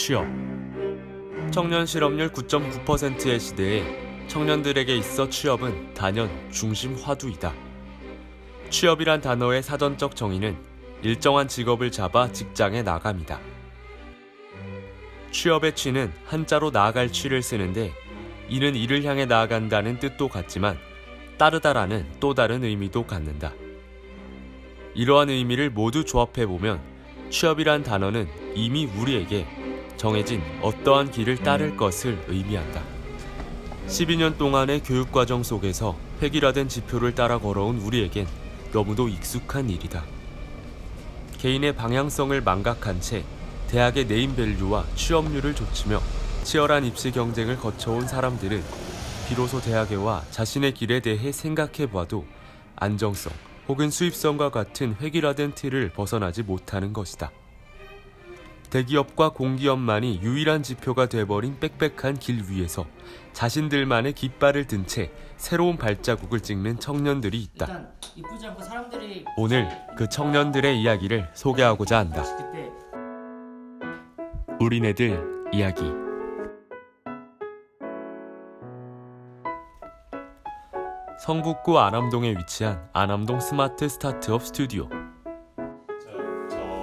취업. 청년 실업률 9.9%의 시대에 청년들에게 있어 취업은 단연 중심 화두이다. 취업이란 단어의 사전적 정의는 일정한 직업을 잡아 직장에 나감이다. 취업의 취는 한자로 나아갈 취를 쓰는데 이는 이를 향해 나아간다는 뜻도 같지만 따르다라는 또 다른 의미도 갖는다. 이러한 의미를 모두 조합해보면 취업이란 단어는 이미 우리에게 정해진 어떠한 길을 따를 것을 의미한다. 12년 동안의 교육과정 속에서 획일화된 지표를 따라 걸어온 우리에겐 너무도 익숙한 일이다. 개인의 방향성을 망각한 채 대학의 네임밸류와 취업률을 좇으며 치열한 입시 경쟁을 거쳐온 사람들은 비로소 대학에 와 자신의 길에 대해 생각해봐도 안정성 혹은 수입성과 같은 획일화된 틀을 벗어나지 못하는 것이다. 대기업과 공기업만이 유일한 지표가 돼버린 빽빽한 길 위에서 자신들만의 깃발을 든 채 새로운 발자국을 찍는 청년들이 있다. 일단 이쁘지 않고 사람들이 오늘 그 청년들의 이야기를 소개하고자 한다. 그때 우리네들 이야기. 성북구 안암동에 위치한 안암동 스마트 스타트업 스튜디오.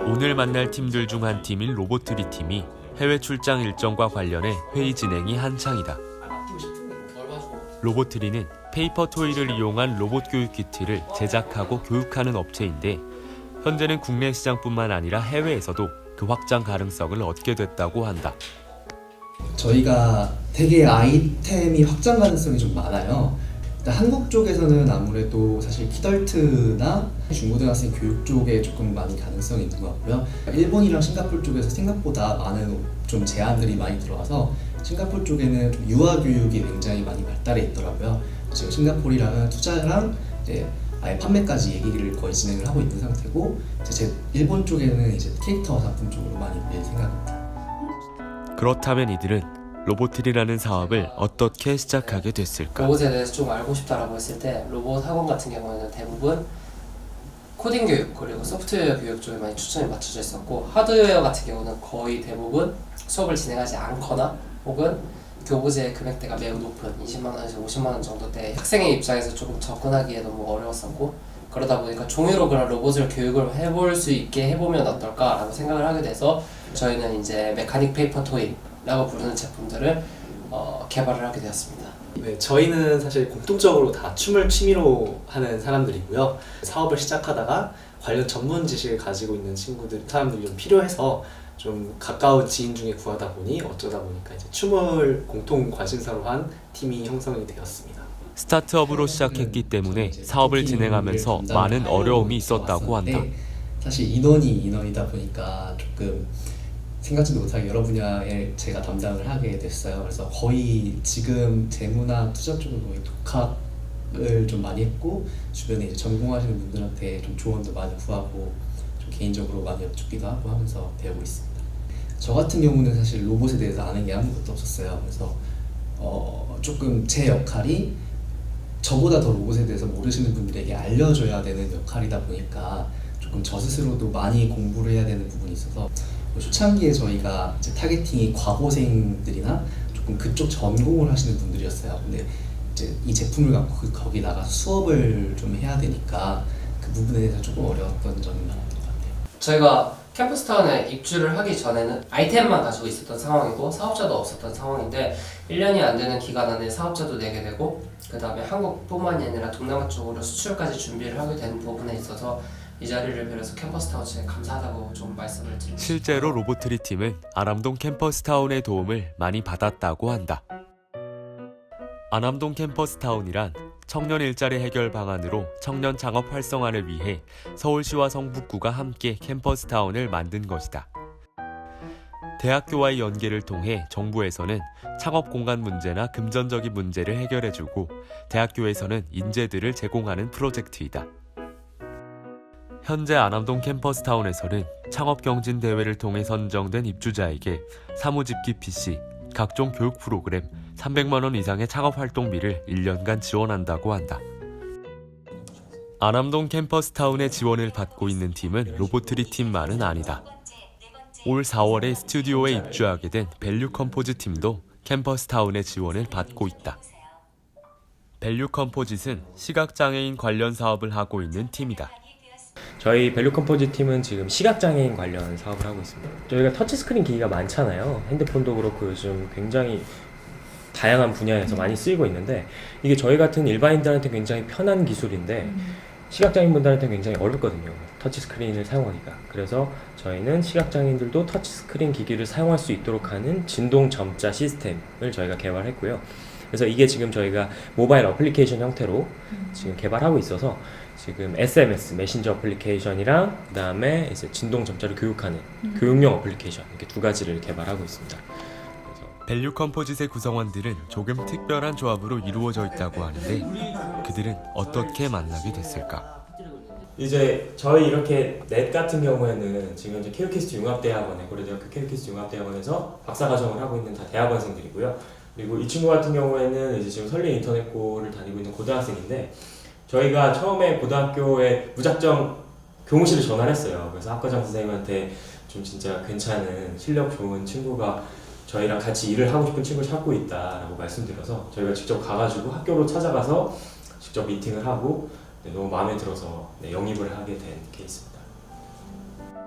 오늘 만날 팀들 중 한 팀인 로보트리 팀이 해외 출장 일정과 관련해 회의 진행이 한창이다. 로보트리는 페이퍼 토이를 이용한 로봇 교육 키트를 제작하고 교육하는 업체인데 현재는 국내 시장뿐만 아니라 해외에서도 그 확장 가능성을 얻게 됐다고 한다. 저희가 되게 아이템이 확장 가능성이 좀 많아요. 일단 한국 쪽에서는 아무래도 사실 키덜트나 중고등학생 교육 쪽에 조금 많이 가능성이 있는 것 같고요. 일본이랑 싱가포르 쪽에서 생각보다 많은 좀 제안들이 많이 들어와서 싱가포르 쪽에는 좀 유아 교육이 굉장히 많이 발달해 있더라고요. 지금 싱가포르랑 투자랑 이제 아예 판매까지 얘기를 거의 진행을 하고 있는 상태고, 제 일본 쪽에는 이제 캐릭터 상품 쪽으로 많이 밀 생각입니다. 그렇다면 이들은 로보트리라는 사업을 어떻게 시작하게 됐을까? 로봇에 대해서 좀 알고 싶다라고 했을 때 로봇 학원 같은 경우에는 대부분 코딩 교육 그리고 소프트웨어 교육 쪽에 많이 초점이 맞춰져 있었고, 하드웨어 같은 경우는 거의 대부분 수업을 진행하지 않거나 혹은 교부제 금액대가 매우 높은 20만 원에서 50만 원 정도대 학생의 입장에서 조금 접근하기에 너무 어려웠었고, 그러다 보니까 종류로 그런 로봇을 교육을 해볼 수 있게 해보면 어떨까라고 생각을 하게 돼서 저희는 이제 메카닉 페이퍼 토이라고 부르는 제품들을 개발을 하게 되었습니다. 네, 저희는 사실 공통적으로 다 춤을 취미로 하는 사람들이고요. 사업을 시작하다가 관련 전문 지식을 가지고 있는 사람들이 좀 필요해서 좀 가까운 지인 중에 구하다 보니 어쩌다 보니까 이제 춤을 공통 관심사로 한 팀이 형성이 되었습니다. 스타트업으로 시작했기 때문에 사업을 진행하면서 많은 어려움이 있었다고 한다. 사실 인원이다 보니까 조금 생각지도 못하게 여러 분야에 제가 담당을 하게 됐어요. 그래서 거의 지금 재무나 투자 쪽은 거의 독학을 좀 많이 했고, 주변에 이제 전공하시는 분들한테 좀 조언도 많이 구하고 좀 개인적으로 많이 여쭙기도 하고 하면서 배우고 있습니다. 저 같은 경우는 사실 로봇에 대해서 아는 게 아무것도 없었어요. 그래서 조금 제 역할이 저보다 더 로봇에 대해서 모르시는 분들에게 알려줘야 되는 역할이다 보니까 조금 저 스스로도 많이 공부를 해야 되는 부분이 있어서, 초창기에 저희가 이제 타겟팅이 과고생들이나 조금 그쪽 전공을 하시는 분들이었어요. 근데 이제 이 제품을 갖고 거기 나가서 수업을 좀 해야 되니까 그 부분에 대해서 조금 어려웠던 점이 많았던 것 같아요. 저희가 캠퍼스타운에 입주를 하기 전에는 아이템만 가지고 있었던 상황이고 사업자도 없었던 상황인데 1년이 안 되는 기간 안에 사업자도 내게 되고, 그 다음에 한국뿐만이 아니라 동남아 쪽으로 수출까지 준비를 하게 되는 부분에 있어서 이 자리를 빌어서 캠퍼스타운에 감사하다고 좀 말씀을 드립니다. 실제로 로보트리 팀은 안암동 캠퍼스타운의 도움을 많이 받았다고 한다. 안암동 캠퍼스타운이란 청년 일자리 해결 방안으로 청년 창업 활성화를 위해 서울시와 성북구가 함께 캠퍼스타운을 만든 것이다. 대학교와의 연계를 통해 정부에서는 창업 공간 문제나 금전적인 문제를 해결해주고 대학교에서는 인재들을 제공하는 프로젝트이다. 현재 안암동 캠퍼스타운에서는 창업경진대회를 통해 선정된 입주자에게 사무집기 PC, 각종 교육 프로그램 300만 원 이상의 창업활동비를 1년간 지원한다고 한다. 안암동 캠퍼스타운의 지원을 받고 있는 팀은 로보트리 팀만은 아니다. 올 4월에 스튜디오에 입주하게 된 밸류 컴포즈 팀도 캠퍼스타운의 지원을 받고 있다. 밸류 컴포짓은 시각장애인 관련 사업을 하고 있는 팀이다. 저희 밸류 컴포즈 팀은 지금 시각장애인 관련 사업을 하고 있습니다. 저희가 터치스크린 기기가 많잖아요. 핸드폰도 그렇고 요즘 굉장히 다양한 분야에서 많이 쓰이고 있는데 이게 저희 같은 일반인들한테 굉장히 편한 기술인데 시각장애인분들한테 굉장히 어렵거든요. 터치스크린을 사용하기가. 그래서 저희는 시각장애인들도 터치스크린 기기를 사용할 수 있도록 하는 진동 점자 시스템을 저희가 개발했고요. 그래서 이게 지금 저희가 모바일 어플리케이션 형태로 지금 개발하고 있어서 지금 SMS 메신저 어플리케이션이랑 그다음에 이제 진동 점자를 교육하는 교육용 어플리케이션 이렇게 두 가지를 개발하고 있습니다. 밸류 컴포짓의 구성원들은 조금 특별한 조합으로 이루어져 있다고 하는데 그들은 어떻게 만나게 됐을까? 이제 저희 이렇게 넷 같은 경우에는 지금 이제 KU캐스트 융합대학원에 고려대학교 KU캐스트 융합대학원에서 박사과정을 하고 있는 다 대학원생들이고요. 그리고 이 친구 같은 경우에는 이제 지금 설리 인터넷고를 다니고 있는 고등학생인데 저희가 처음에 고등학교에 무작정 교무실을 전화를 했어요. 그래서 학과장 선생님한테 좀 진짜 괜찮은 실력 좋은 친구가 저희랑 같이 일을 하고 싶은 친구를 찾고 있다라고 말씀드려서 저희가 직접 가가지고 학교로 찾아가서 직접 미팅을 하고 너무 마음에 들어서 영입을 하게 된 케이스입니다.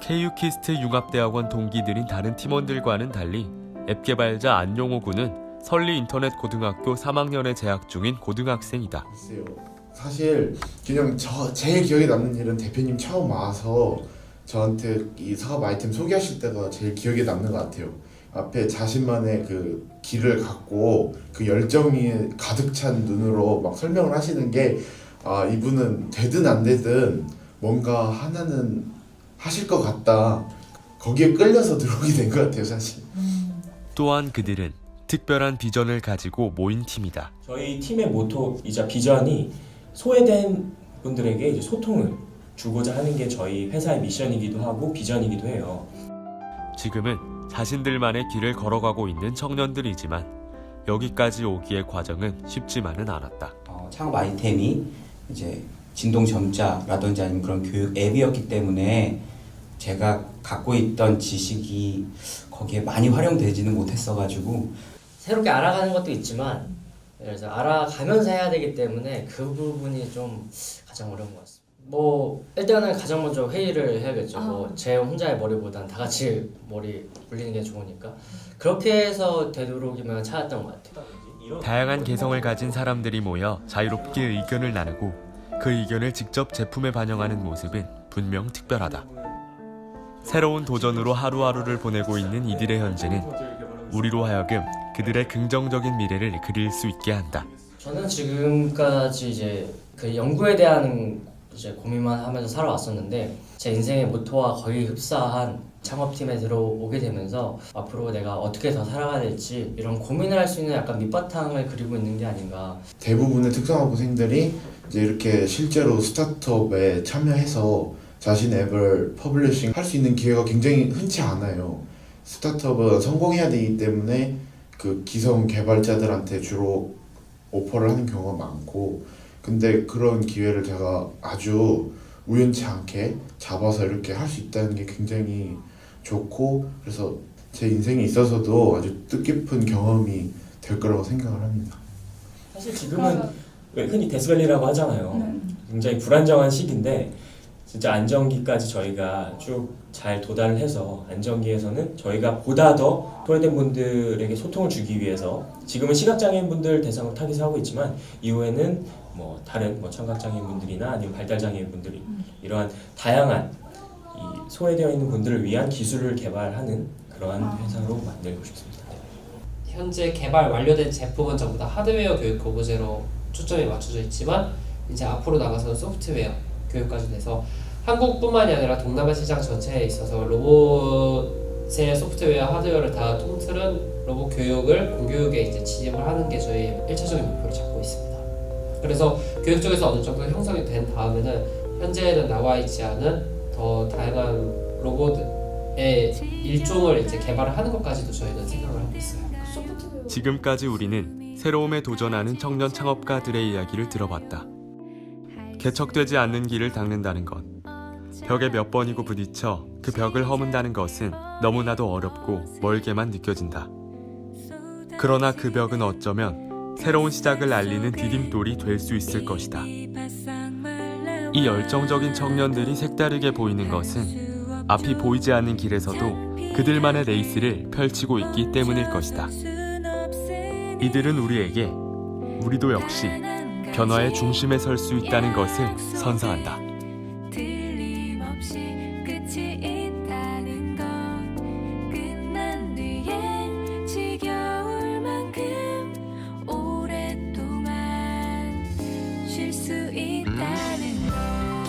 KU키스트 융합대학원 동기들인 다른 팀원들과는 달리 앱 개발자 안용호 군은 설리 인터넷 고등학교 3학년에 재학 중인 고등학생이다. 글쎄요. 사실 그냥 제일 기억에 남는 일은 대표님 처음 와서 저한테 이 사업 아이템 소개하실 때가 제일 기억에 남는 것 같아요. 앞에 자신만의 그 길을 갖고 그 열정이 가득 찬 눈으로 막 설명을 하시는 게 이분은 되든 안 되든 뭔가 하나는 하실 것 같다. 거기에 끌려서 들어오게 된 것 같아요, 사실. 또한 그들은 특별한 비전을 가지고 모인 팀이다. 저희 팀의 모토이자 비전이 소외된 분들에게 이제 소통을 주고자 하는 게 저희 회사의 미션이기도 하고 비전이기도 해요. 지금은 자신들만의 길을 걸어가고 있는 청년들이지만 여기까지 오기의 과정은 쉽지만은 않았다. 창업 아이템이 이제 진동 점자라든지 아니면 그런 교육 앱이었기 때문에 제가 갖고 있던 지식이 거기에 많이 활용되지는 못했어가지고 새롭게 알아가는 것도 있지만 그래서 알아가면서 해야 되기 때문에 그 부분이 좀 가장 어려운 것 같습니다. 뭐 일단은 가장 먼저 회의를 해야겠죠. 뭐 제 혼자의 머리보단 다 같이 머리 굴리는 게 좋으니까 그렇게 해서 되도록이면 찾았던 것 같아요. 다양한 개성을 가진 사람들이 모여 자유롭게 의견을 나누고 그 의견을 직접 제품에 반영하는 모습은 분명 특별하다. 새로운 도전으로 하루하루를 보내고 있는 이들의 현재는 우리로 하여금 그들의 긍정적인 미래를 그릴 수 있게 한다. 저는 지금까지 이제 그 연구에 대한 이제 고민만 하면서 살아왔었는데 제 인생의 모토와 거의 흡사한 창업팀에 들어오게 되면서 앞으로 내가 어떻게 더 살아가야 될지 이런 고민을 할 수 있는 약간 밑바탕을 그리고 있는 게 아닌가. 대부분의 특성화고생들이 이제 이렇게 실제로 스타트업에 참여해서 자신의 앱을 퍼블리싱 할 수 있는 기회가 굉장히 흔치 않아요. 스타트업은 성공해야 되기 때문에 그 기성 개발자들한테 주로 오퍼를 하는 경우가 많고, 근데 그런 기회를 제가 아주 우연치 않게 잡아서 이렇게 할 수 있다는 게 굉장히 좋고, 그래서 제 인생에 있어서도 아주 뜻깊은 경험이 될 거라고 생각을 합니다. 사실 지금은 왜 흔히 데스밸리라고 하잖아요. 굉장히 불안정한 시기인데 진짜 안정기까지 저희가 쭉 잘 도달을 해서 안정기에서는 저희가 보다 더 소외된 분들에게 소통을 주기 위해서 지금은 시각장애인 분들 대상으로 타깃을 하고 있지만 이후에는 뭐 다른 뭐 청각장애인 분들이나 아니면 발달장애인 분들이 이러한 다양한 이 소외되어 있는 분들을 위한 기술을 개발하는 그러한 회사로 만들고 싶습니다. 현재 개발 완료된 제품은 전부 다 하드웨어 교육 교부제로 초점이 맞춰져 있지만 이제 앞으로 나가서는 소프트웨어 교육까지 돼서 한국뿐만이 아니라 동남아 시장 전체에 있어서 로봇의 소프트웨어, 하드웨어를 다 통틀은 로봇 교육을 공교육에 이제 진입을 하는 게 저희 1차적인 목표를 잡고 있습니다. 그래서 교육 쪽에서 어느 정도 형성이 된 다음에는 현재는 나와 있지 않은 더 다양한 로봇의 일종을 이제 개발을 하는 것까지도 저희는 생각을 하고 있어요. 지금까지 우리는 새로움에 도전하는 청년 창업가들의 이야기를 들어봤다. 개척되지 않는 길을 닦는다는 것, 벽에 몇 번이고 부딪혀 그 벽을 허문다는 것은 너무나도 어렵고 멀게만 느껴진다. 그러나 그 벽은 어쩌면 새로운 시작을 알리는 디딤돌이 될 수 있을 것이다. 이 열정적인 청년들이 색다르게 보이는 것은 앞이 보이지 않는 길에서도 그들만의 레이스를 펼치고 있기 때문일 것이다. 이들은 우리에게 우리도 역시 변화의 중심에 설 수 있다는 것을 선사한다. 틀림없이 끝이 있다는 것, 끝난 뒤에 지겨울 만큼 오랫동안 쉴 수 있다는 것.